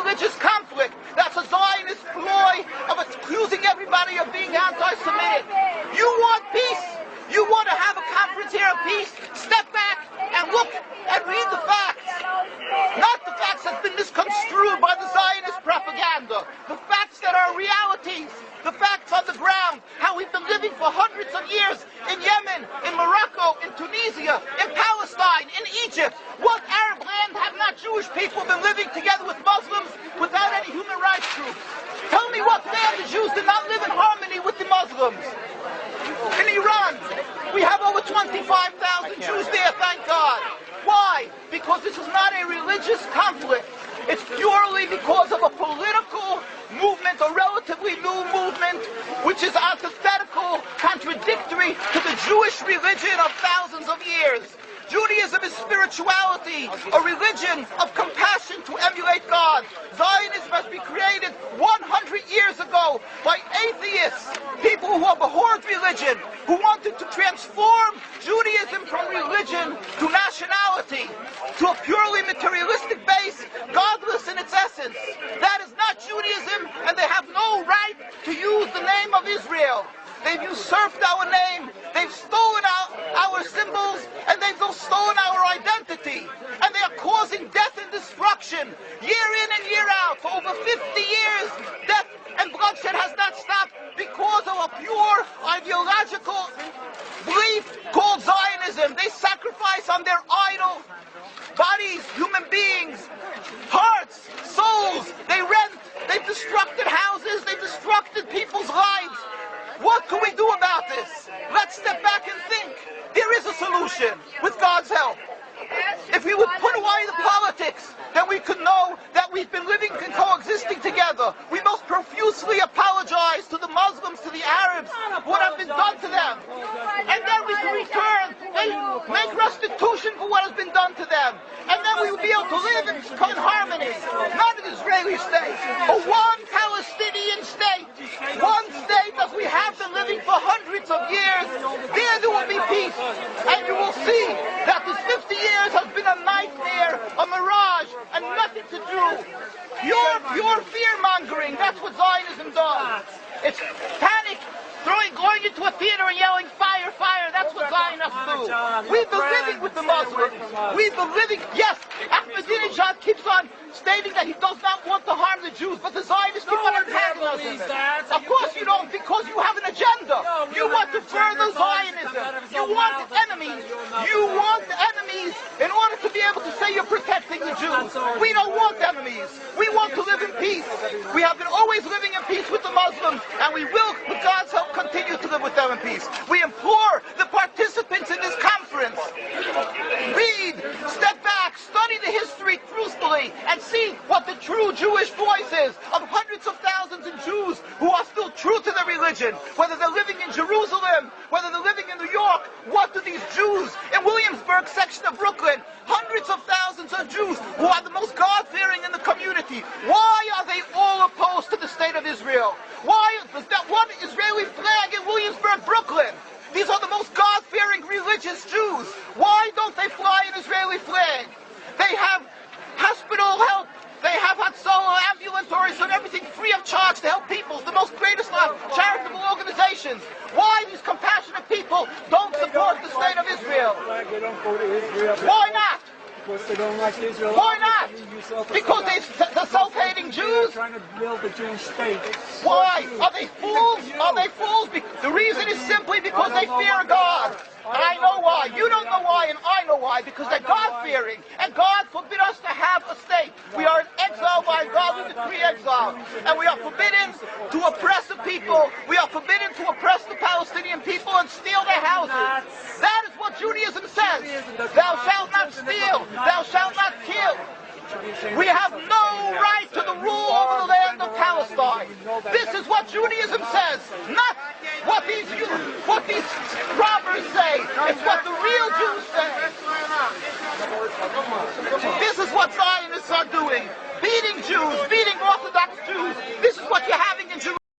religious conflict. That's a Zionist ploy of accusing everybody of being anti-Semitic. You want peace? You want to have a conference here of peace? Step back and look and read the facts. Not the facts that have been misconstrued by the Zionist propaganda. The facts that are realities. The facts on the ground. How we've been living for hundreds of years in Yemen, in Morocco, in Tunisia, in Palestine, in Egypt. What Arab land have not Jewish people been living together with Muslims without any human rights groups? Tell me what land the Jews did not live in harmony with the Muslims. In Iran, we have over 25,000 Jews there, thank God. Why? Because this is not a religious conflict. It's purely because of a political movement, a relatively new movement, which is antithetical, contradictory to the Jewish religion of thousands of years. Judaism is spirituality, a religion of compassion to emulate God. Zionism must be created 100 years ago by atheists, people who abhorred religion, who wanted to transform Judaism from religion to nationality, to a purely materialistic base, godless in its essence. That is not Judaism, and they have no right to use the name of Israel. They've usurped our name, they've stolen our symbols, and they've stolen our identity. And they are causing death and destruction year in and year out. For over 50 years, death and bloodshed has not stopped because of a pure ideological belief called Zionism. They sacrifice on their idol bodies, human beings, hearts, souls. They rent, they've destructed houses, they've destructed people's lives. What can we do about this? Let's step back and think. There is a solution with God's help. If we would put away the politics, then we could know that we've been living and coexisting together. We most profusely apologize to the Muslims, to the Arabs, what has been done to them. And then we can return and make restitution for what has been done to them. And then we will be able to live in harmony. Not an Israeli state, but one Palestinian state. One state as we have been living for hundreds of years. There will be peace. And you will see that this 50 years has been a nightmare, a mirage, and nothing to do. Pure fear-mongering, that's what Zionism does. It's panic, going into a theater and yelling, fire, fire, that's what Zionists do. We've been living with the Muslims. We've been living, yes, Ahmadinejad keeps on stating that he does not want to harm the Jews, but the Zionists keep on antagonizing him. Of course you don't, because you have an agenda. You want to further Zionism. You want enemies. You want enemies in order to be able to say you're protecting the Jews. We don't want enemies. We want to live in peace. We have been always living in peace with the Muslims, and we will, with God's help, continue to live with them in peace. We implore the participants in this conference, read, step back, study the history truthfully, and see what the true Jewish voice is of hundreds of thousands of Jews who are still true to their religion, whether they're living in Jerusalem, whether they're living in New York. What do these Jews in Williamsburg section of Brooklyn, hundreds of thousands of Jews who are the most God-fearing in the community, why are they all opposed to the state of Israel? Why is that one Israeli flag in Williamsburg, Brooklyn? These are the most God-fearing religious Jews. Why don't they fly an Israeli flag? They have hospital help. They have Hatzolah, ambulatories, and everything free of charge to help people. The most greatest charitable organizations. Why these compassionate people don't support the state of Israel? Why not? Because they don't like Israel. Why not? Because they're self-hating Jews? They're trying to build a Jewish state. Why? Are they fools? Are they fools? The reason is simply because they fear God. And I know why. You don't know why, and I know why. Because they're God-fearing. And God forbid us to have a state. We are in exile by God. We decree exile. And we are forbidden to oppress the people. We are forbidden to oppress the Palestinian people and steal their houses. That is what Judaism says. Thou shalt not steal. Thou shalt not kill. We have no right to the rule over the land of Palestine. This is what Judaism says, not what these robbers say. It's what the real Jews say. This is what Zionists are doing. Beating Jews,